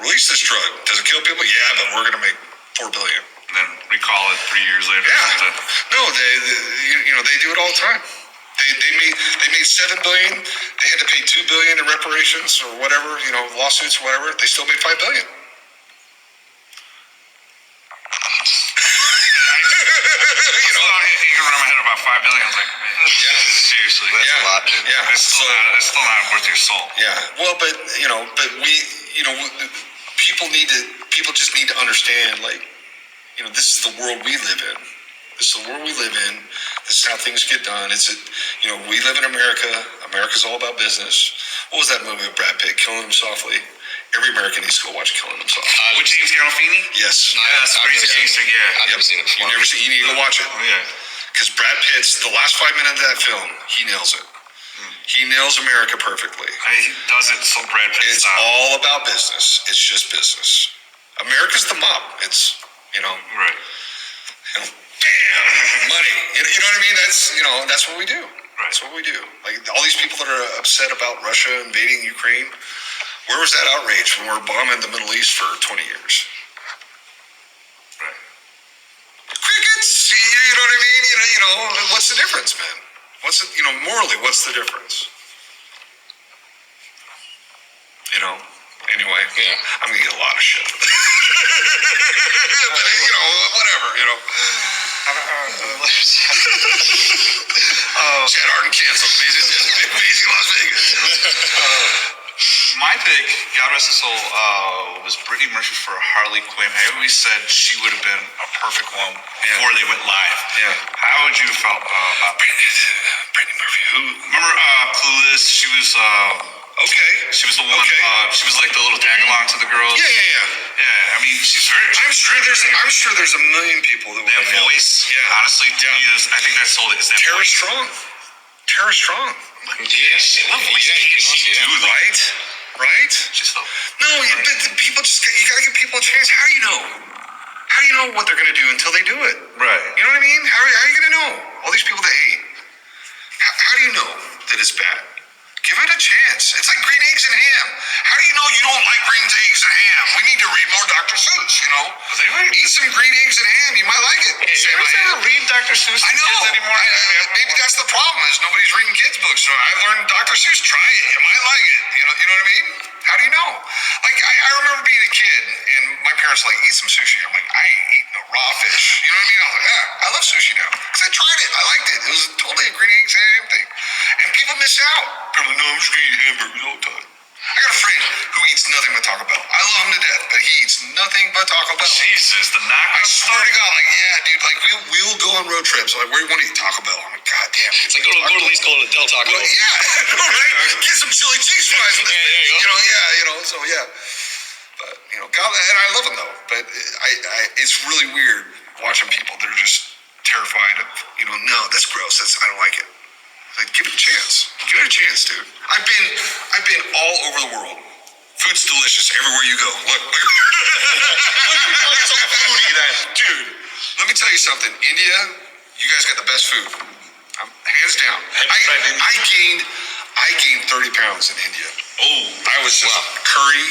Speaker 5: Release this drug. Does it kill people? Yeah, but we're gonna make $4 billion.
Speaker 4: And then recall it 3 years later.
Speaker 5: Yeah. No, they do it all the time. They made $7 billion. They had to pay $2 billion in reparations or whatever, lawsuits or whatever. They still made $5 billion.
Speaker 4: You know, hanging around my head about $5 billion. I was like, man, seriously, that's a lot.
Speaker 5: Yeah.
Speaker 4: It's still not worth your salt.
Speaker 5: Yeah. Well, but people just need to understand, like, this is the world we live in. This is the world we live in. This is how things get done. We live in America. America's all about business. What was that movie with Brad Pitt, Killing Him Softly? Every American needs to go watch Killing Him Softly.
Speaker 4: With James Gandolfini?
Speaker 5: Yes.
Speaker 4: That's crazy gangster, yeah.
Speaker 6: I've never seen it before.
Speaker 5: You never seen? You need to go watch it.
Speaker 4: Oh, yeah.
Speaker 5: Because Brad Pitt's the last 5 minutes of that film, he nails it. He nails America perfectly.
Speaker 4: He does it so Brad Pitt
Speaker 5: It's
Speaker 4: style.
Speaker 5: all about business. It's just business. America's the mob. It's
Speaker 4: Right.
Speaker 5: bam, money. You know what I mean? That's what we do.
Speaker 4: Right.
Speaker 5: That's what we do. Like all these people that are upset about Russia invading Ukraine, where was that outrage when we're bombing the Middle East for 20 years?
Speaker 4: Right.
Speaker 5: Crickets. You know what I mean? What's the difference, man? Morally, what's the difference? Anyway,
Speaker 6: Yeah.
Speaker 5: I'm gonna get a lot of shit. But whatever, Chad Hardin canceled Amazing Las Vegas.
Speaker 4: My pick, God rest his soul, was Brittany Murphy for Harley Quinn. I always said she would have been a perfect one before they went live.
Speaker 5: Yeah.
Speaker 4: How would you have felt about
Speaker 5: Brittany Murphy, who?
Speaker 4: Remember Clueless? She was
Speaker 5: Okay.
Speaker 4: she was the one.
Speaker 5: Okay.
Speaker 4: She was like the little tag along to the girls.
Speaker 5: Yeah.
Speaker 4: Yeah. I mean, she's very.
Speaker 5: I'm sure there's a million people that would
Speaker 4: That
Speaker 5: have
Speaker 4: voice.
Speaker 5: Yeah.
Speaker 4: Honestly, to me, I think that sold it. Is that
Speaker 5: Tara
Speaker 4: voice.
Speaker 5: Strong. Tara Strong.
Speaker 4: Yes. What voice can she do? Like,
Speaker 5: Right?
Speaker 4: she's so.
Speaker 5: No, but people you gotta give people a chance. How do you know? How do you know what they're gonna do until they do it?
Speaker 4: Right.
Speaker 5: You know what I mean? How are you gonna know? All these people that hate. How do you know that it's bad? Give it a chance. It's like green eggs and ham. How do you know you don't like green eggs and ham? We need to read more Dr. Seuss, Eat some green eggs and ham. You might like it.
Speaker 4: Sam, I ever read Dr. Seuss to
Speaker 5: I know.
Speaker 4: kids anymore?
Speaker 5: Maybe that's the problem is nobody's reading kids' books. So I learned Dr. Seuss. Try it. You might like it. You know what I mean? How do you know? Like, I remember being a kid and my parents were like, eat some sushi. I'm like, I ain't eating no raw fish. You know what I mean? I was like, yeah, I love sushi now. Because I tried it. I liked it. It was totally a green eggs and ham thing. And people miss out. People are like, no, I'm just going to eat hamburgers all the time. I got a friend who eats nothing but Taco Bell. I love him to death, but he eats nothing but Taco Bell.
Speaker 4: Jesus, the
Speaker 5: I
Speaker 4: knockout.
Speaker 5: swear to God, like, yeah, dude, like, we'll go on road trips. Like, where do you want to eat Taco Bell? I'm like, God damn.
Speaker 6: It's like go to at least go to Del Taco.
Speaker 5: Well, yeah, right? Get some chili cheese fries in this
Speaker 6: Yeah, there you go.
Speaker 5: so yeah. But, God, and I love him though. But it's really weird watching people that are just terrified of, no, that's gross. I don't like it. Like, give it a chance. Give it a chance, dude. I've been all over the world. Food's delicious everywhere you go. Look. Foodie then. Dude, let me tell you something. India, you guys got the best food. Hands down. I gained 30 pounds in India. Oh, I was just curry,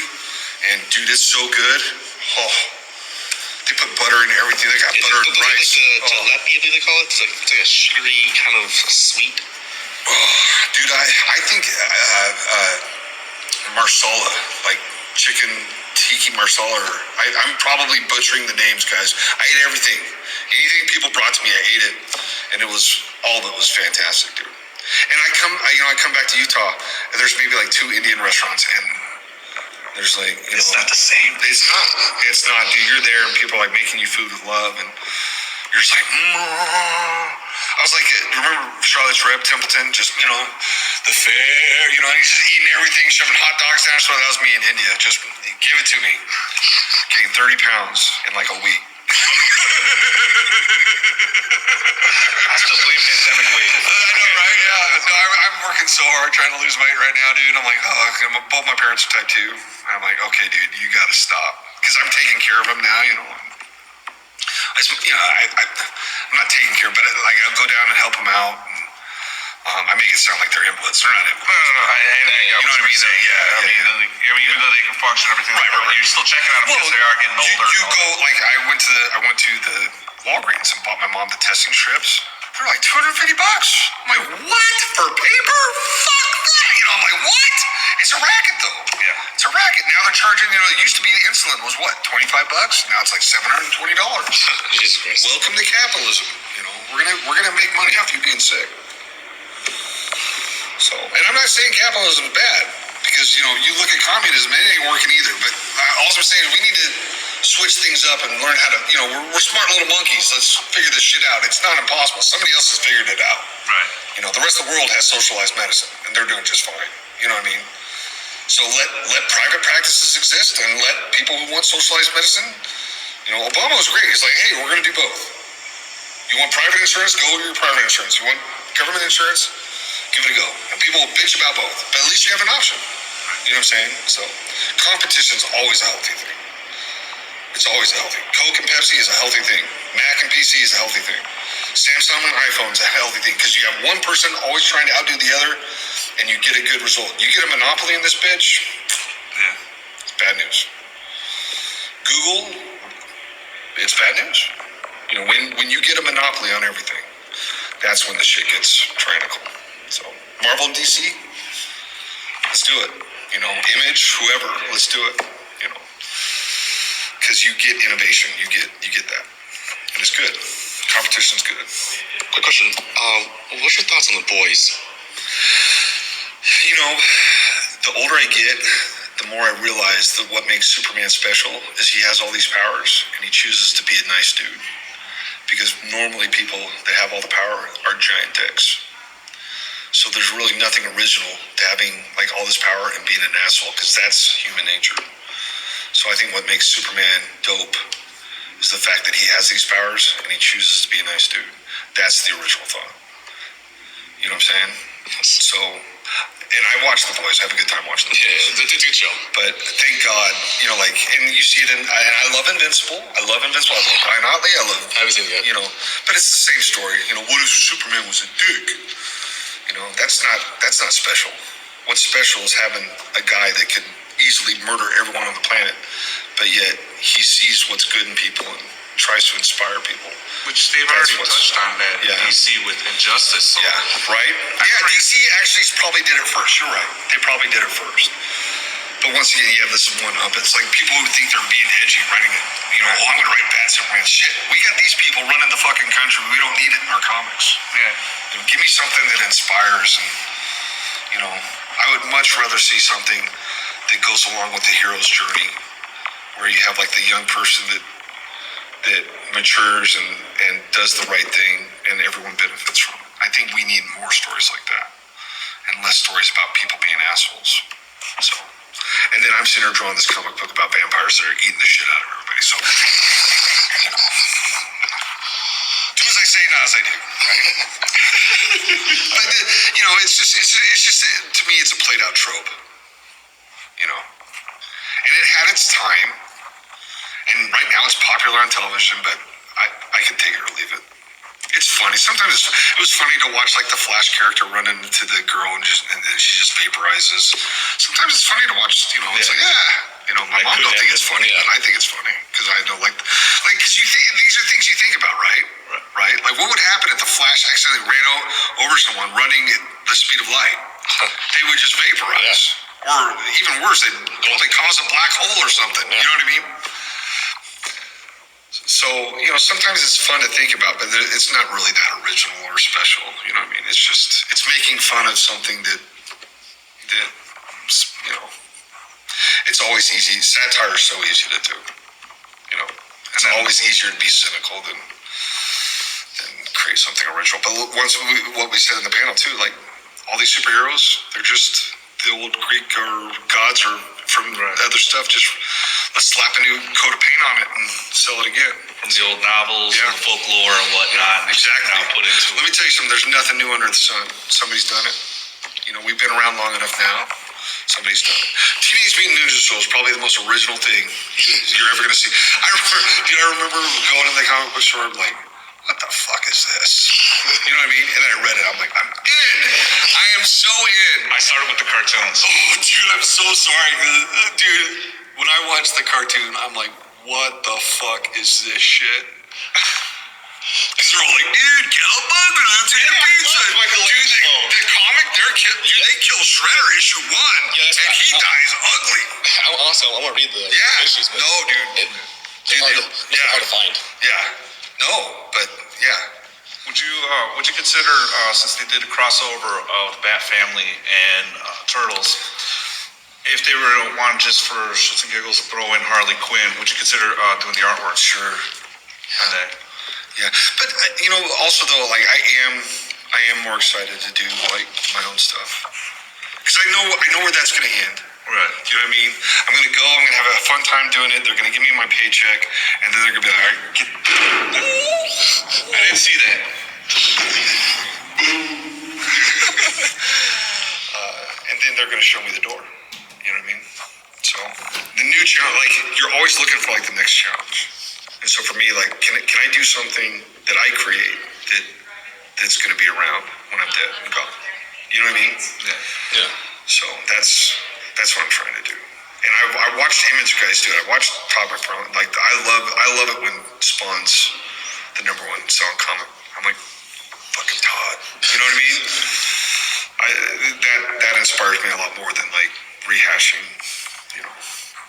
Speaker 5: and dude, it's so good. Oh, they put butter in everything. They got butter and rice.
Speaker 6: Like the jalebi, I believe they call it. It's like a sugary kind of sweet.
Speaker 5: Oh, dude, I think marsala, like chicken tiki marsala. I'm probably butchering the names, guys. I ate everything. Anything people brought to me, I ate it, and it was all of it was fantastic, dude. And I come back to Utah, and there's maybe like 2 Indian restaurants, and there's like,
Speaker 4: It's not the same.
Speaker 5: It's not, dude. You're there, and people are like making you food with love, and you're just like, I was like, remember Charlotte's Web, Templeton? Just, the fair, he's just eating everything, shoving hot dogs down. So that was me in India. Just give it to me. Gained 30 pounds in like a week.
Speaker 4: I still blame pandemic weight.
Speaker 5: I know, right? Yeah. No, I'm working so hard trying to lose weight right now, dude. I'm like, both my parents are type 2. I'm like, okay, dude, you got to stop. Because I'm taking care of them now, I'm not taking care, but I'll go down and help them out. And, I make it sound like they're invalids. They're not invalids.
Speaker 4: No.
Speaker 5: You know what I mean?
Speaker 4: Even though they can function, everything like that, you're still checking on them because they are getting older.
Speaker 5: You go like I went to the Walgreens and bought my mom the testing strips. They're like $250. I'm like, what for paper? Fuck that! I'm like, what? It's a racket though.
Speaker 4: Yeah.
Speaker 5: It's a racket. Now they're charging. It used to be the insulin was what, $25? Now it's like $720.
Speaker 6: Jesus Christ.
Speaker 5: Welcome to capitalism. We're gonna make money off you being sick. So, and I'm not saying capitalism is bad because you look at communism, it ain't working either. But all I'm saying is we need to switch things up and learn how to. We're smart little monkeys. Let's figure this shit out. It's not impossible. Somebody else has figured it out.
Speaker 4: Right.
Speaker 5: The rest of the world has socialized medicine, and they're doing just fine. You know what I mean? So let private practices exist, and let people who want socialized medicine. Obama was great. He's like, hey, we're going to do both. You want private insurance? Go with your private insurance. You want government insurance? Give it a go. And people will bitch about both, but at least you have an option. You know what I'm saying? So competition's always a healthy thing. It's always healthy. Coke and Pepsi is a healthy thing. Mac and PC is a healthy thing. Samsung and iPhone is a healthy thing because you have one person always trying to outdo the other, and you get a good result. You get a monopoly in this bitch, it's bad news. Google, it's bad news. When you get a monopoly on everything, that's when the shit gets tyrannical. So Marvel and DC, let's do it. Image, whoever, let's do it. Because you get innovation, you get that, and it's good. Competition's good.
Speaker 6: Quick question. What's your thoughts on The Boys?
Speaker 5: The older I get, the more I realize that what makes Superman special is he has all these powers, and he chooses to be a nice dude. Because normally people that have all the power are giant dicks. So there's really nothing original to having like all this power and being an asshole, because that's human nature. So I think what makes Superman dope is the fact that he has these powers and he chooses to be a nice dude. That's the original thought. You know what I'm saying? So, and I watch The Boys. I have a good time watching The Boys.
Speaker 6: Yeah, it's a good show.
Speaker 5: But thank God, and you see it and I love Invincible. I love Ryan Otley. I
Speaker 6: haven't seen it yet.
Speaker 5: But it's the same story. What if Superman was a dick? That's not special. What's special is having a guy that can easily murder everyone on the planet, but yet he sees what's good in people and tries to inspire people.
Speaker 4: Which they've already touched on that in DC with Injustice. So.
Speaker 5: Yeah, right? DC actually probably did it first. You're right. They probably did it first. But once again, you have this one up. It's like people who think they're being edgy, writing it. I'm going to write bad Superman. Shit, we got these people running the fucking country. We don't need it in our comics.
Speaker 4: Yeah.
Speaker 5: Give me something that inspires, and I would much rather see something that goes along with the hero's journey, where you have like the young person that matures and does the right thing, and everyone benefits from it. I think we need more stories like that, and less stories about people being assholes. So, and then I'm sitting here drawing this comic book about vampires that are eating the shit out of everybody. So, do as I say, not as I do, right? But it's just to me, it's a played out trope, and it had its time, and right now it's popular on television, but I can take it or leave it. It's funny. Sometimes it was funny to watch like the Flash character run into the girl and then she just vaporizes. Sometimes it's funny to watch. It's like my mom don't think it's funny, but I think it's funny because I know because you think these are things you think about, right? Right. Like what would happen if the Flash accidentally ran over someone running at the speed of light? They would just vaporize, or even worse, they'd probably cause a black hole or something. You know what I mean? So, sometimes it's fun to think about, but it's not really that original or special. You know what I mean? It's making fun of something that it's always easy. Satire is so easy to do. It's always easier to be cynical than create something original. But what we said in the panel too, like all these superheroes, they're just the old Greek or gods or from other stuff. Just let's slap a new coat of paint on it and sell it again.
Speaker 4: From the old novels and the folklore and whatnot.
Speaker 5: Exactly.
Speaker 4: Now put into
Speaker 5: Let me tell you something. There's nothing new under the sun. Somebody's done it. We've been around long enough now. Somebody's done it. Teenage Mutant Ninja Turtles is probably the most original thing you're ever going to see. I remember going to the comic book store like, what the fuck is this? You know what I mean? And then I read it. I'm like, I'm in. I am so in.
Speaker 4: I started with the cartoons.
Speaker 5: Oh, dude, I'm so sorry. Dude, when I watched the cartoon, I'm like, what the fuck is this shit? Because they're all like, dude, Cowabunga, let's eat a pizza. Dude, the comic, they kill Shredder issue 1,
Speaker 6: Yeah,
Speaker 5: and he dies ugly.
Speaker 6: Also, I want to read the
Speaker 5: Yeah.
Speaker 6: issues, but
Speaker 5: No, dude.
Speaker 6: they're hard to find.
Speaker 5: Yeah. No, but yeah.
Speaker 4: Would you consider, since they did a crossover of Bat Family and Turtles, if they were to want just for shits and giggles to throw in Harley Quinn, would you consider doing the artwork?
Speaker 5: Sure.
Speaker 4: On that?
Speaker 5: Yeah, but also though, like I am more excited to do like my own stuff because I know where that's gonna end.
Speaker 4: Right.
Speaker 5: You know what I mean? I'm gonna go. I'm gonna have a fun time doing it. They're gonna give me my paycheck, and then they're gonna be like, "All right, get."
Speaker 4: I didn't see that.
Speaker 5: And then they're gonna show me the door. You know what I mean? So the new challenge, like you're always looking for like the next challenge. And so for me, like, can I do something that I create that's going to be around when I'm dead and gone? You know what I mean?
Speaker 4: Yeah.
Speaker 5: So that's what I'm trying to do. And I watched Image guys do it. I watched Todd McFarlane. Like I love it when Spawn's the #1 selling comic. I'm like, fucking Todd. You know what I mean? That inspires me a lot more than like rehashing. You know.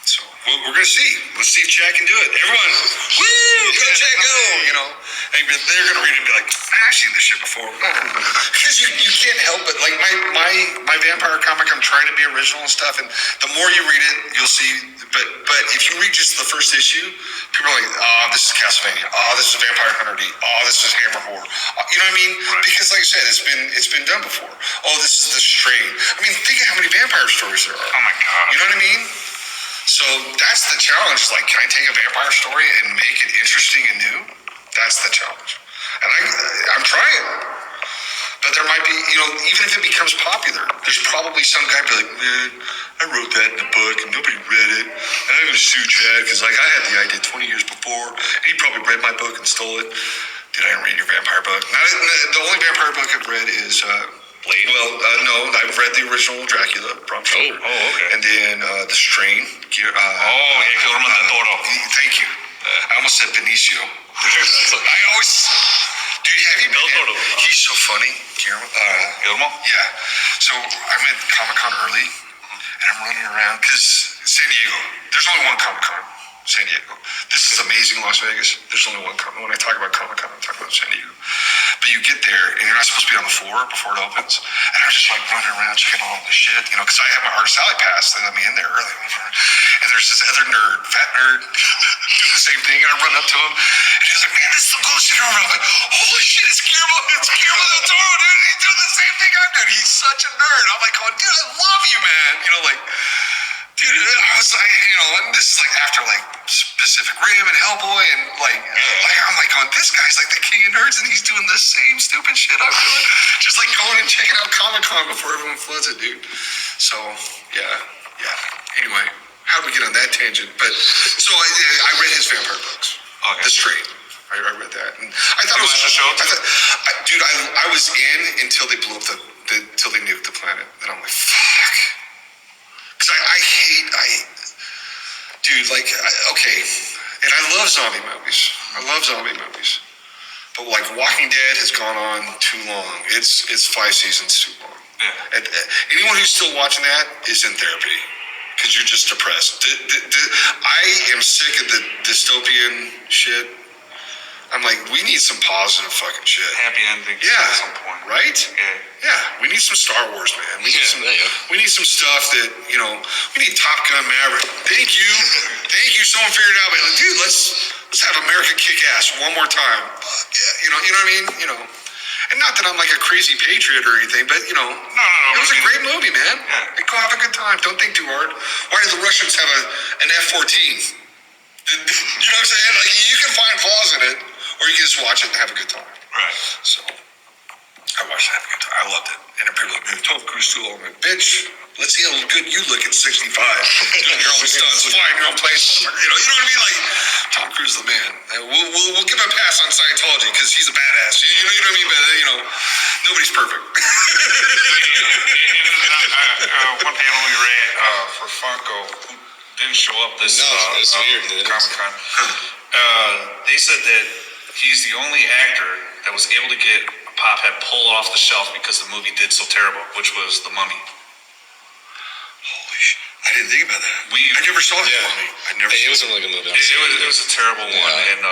Speaker 5: So we're gonna see. Let's see if Chad can do it. Everyone, woo, go Chad, go! You know, and they're gonna read it and be like, I've seen this shit before. Because you can't help it. Like my vampire comic, I'm trying to be original and stuff. And the more you read it, you'll see. But if you read just the first issue, people are like, oh, this is Castlevania. Oh, this is Vampire Hunter D. Oh, this is Hammer Horror. You know what I mean? Right. Because like I said, it's been done before. Oh, this is the Strain. I mean, think of how many vampire stories there are.
Speaker 4: Oh my god.
Speaker 5: You know what I mean? So that's the challenge. Like, can I take a vampire story and make it interesting and new? That's the challenge. And I'm trying. But there might be, even if it becomes popular, there's probably some guy be like, man, I wrote that in the book and nobody read it. And I'm going to sue Chad because, like, I had the idea 20 years before. And he probably read my book and stole it. Did I read your vampire book? Now, the only vampire book I've read is...
Speaker 6: Blade?
Speaker 5: Well, no, I've read the original Dracula, Bram Stoker.
Speaker 4: Oh, okay.
Speaker 5: And then The Strain.
Speaker 4: Guillermo del Toro.
Speaker 5: Thank you. I almost said Benicio. I always... Dude, have you met him? He's so funny, Guillermo.
Speaker 4: Guillermo?
Speaker 5: Yeah. So I'm at Comic-Con early, and I'm running around, because San Diego, there's only one Comic-Con. San Diego. This is amazing, Las Vegas. There's only one Comic. When I talk about Comic-Con, I'm talking about San Diego. But you get there, and you're not supposed to be on the floor before it opens. And I'm just like running around checking all the shit, because I have my Artist Alley pass. They let me in there early. And there's this other nerd, fat nerd, doing the same thing. And I run up to him, and he's like, man, this is the coolest shit ever. I'm like, holy shit, it's Guillermo del Toro, dude. He's doing the same thing I'm doing. He's such a nerd. I'm like, oh, dude, I love you, man. Dude, I was like, and this is like after like Pacific Rim and Hellboy, and I'm like going, this guy's like the king of nerds, and he's doing the same stupid shit I'm doing, just like going and checking out Comic-Con before everyone floods it, dude. So yeah. Anyway, how did we get on that tangent? But so I read his vampire books, The Strain. I read that, and I thought it was
Speaker 4: the show.
Speaker 5: Dude, I was in until they blew up until they nuked the planet, and I'm like, fuck. Because okay, and I love zombie movies. But like Walking Dead has gone on too long. It's 5 seasons too long. Yeah. And anyone who's still watching that is in therapy because you're just depressed. I am sick of the dystopian shit. I'm like, we need some positive fucking shit.
Speaker 4: Happy endings
Speaker 5: at
Speaker 4: some point.
Speaker 5: Right?
Speaker 4: Yeah.
Speaker 5: Yeah, we need some Star Wars, man. We need some stuff that, we need Top Gun Maverick. Thank you. Someone figured it out. But dude, let's have America kick ass one more time. Yeah, you know what I mean? And not that I'm like a crazy patriot or anything, but No. It was a great movie, man. Yeah. Go have a good time. Don't think too hard. Why do the Russians have an F-14? You know what I'm saying? Like, you can find flaws in it, or you can just watch it and have a good time.
Speaker 4: Right.
Speaker 5: So I watched watched it, have a good time. I loved it. And people like, man, Tom Cruise too long. I'm like, bitch, let's see how good you look at 65. Doing your own stunts, flying your own planes. You know what I mean? Like, Tom Cruise is the man. And we'll give him a pass on Scientology because he's a badass. You know what I mean? But, nobody's perfect.
Speaker 4: One panel we were at for Funko, who didn't show up this
Speaker 6: it's weird.
Speaker 4: Comic-Con. They said that he's the only actor that was able to get a pop head pulled off the shelf because the movie did so terrible, which was The Mummy.
Speaker 5: Holy shit. I didn't think about that. I never saw it.
Speaker 6: Yeah. It was a really good movie.
Speaker 4: It was a terrible one, and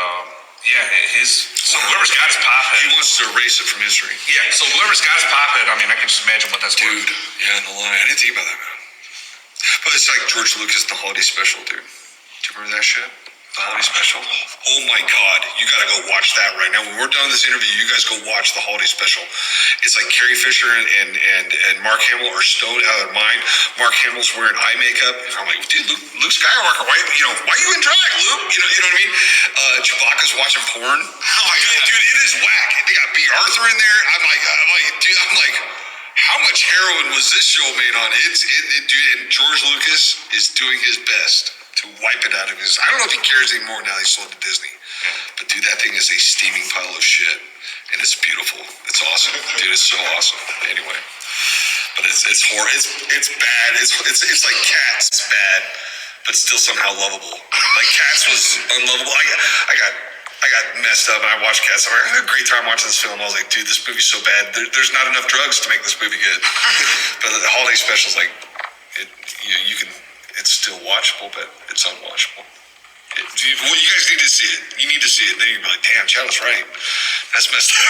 Speaker 4: so whoever's got his pop head,
Speaker 5: He wants to erase it from history.
Speaker 4: yeah. So whoever's got his pop head, I mean, I can just imagine what that's
Speaker 5: Dude,
Speaker 4: worth.
Speaker 5: yeah, no lie. I didn't think about that, man. But it's like George Lucas, the holiday special, dude. Do you remember that shit? The holiday special? Oh my God. You gotta go watch that right now. When we're done with this interview, you guys go watch the holiday special. It's like Carrie Fisher and Mark Hamill are stoned out of their mind. Mark Hamill's wearing eye makeup. And I'm like, dude, Luke Skywalker, why you in drag, Luke? You know what I mean? Chewbacca's watching porn. Oh my God. Dude, it is whack. They got B. Arthur in there. I'm like, how much heroin was this show made on? Dude, and George Lucas is doing his best to wipe it out of his. I don't know if he cares anymore now he's sold to Disney. But dude, that thing is a steaming pile of shit, and it's beautiful. It's awesome, dude. It's so awesome. Anyway, but it's horrible. It's bad. It's like Cats bad, but still somehow lovable. Like Cats was unlovable. I got messed up and I watched Cats. I had a great time watching this film. I was like, dude, this movie's so bad. There's not enough drugs to make this movie good. But the holiday special's like, you can. It's still watchable, but it's unwatchable. You guys need to see it. You need to see it. Then you'll be like, damn, Chad was right. That's messed up.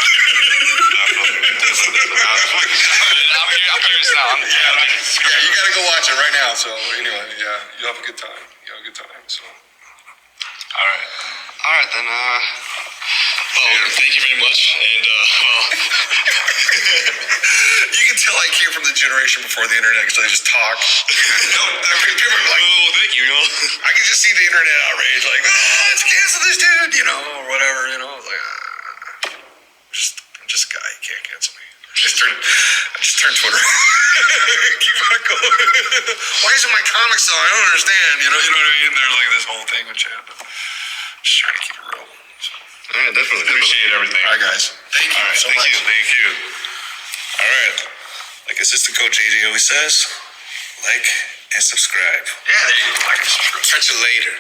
Speaker 6: I'm curious now.
Speaker 5: Yeah, you gotta go watch it right now. So anyway, yeah, you'll have a good time. So.
Speaker 6: All right, then, well, thank you very much, and,
Speaker 5: You can tell I came from the generation before the internet because I just talk. People are like,
Speaker 6: well, thank you,
Speaker 5: I can just see the internet outrage, like, let's cancel this dude, or whatever, I was like, I'm just a guy, you can't cancel me. I just turned Twitter. Keep on going. Why isn't my comic selling? I don't understand, you know what I mean? There's like this whole thing with Chad. Just trying to keep it real. So.
Speaker 6: All right, definitely. Appreciate everything.
Speaker 5: All right, guys. Thank you so much.
Speaker 6: Thank you.
Speaker 5: All right. Like assistant coach AJ always says, like and subscribe.
Speaker 6: Yeah, there you go. Like and subscribe. Catch you later.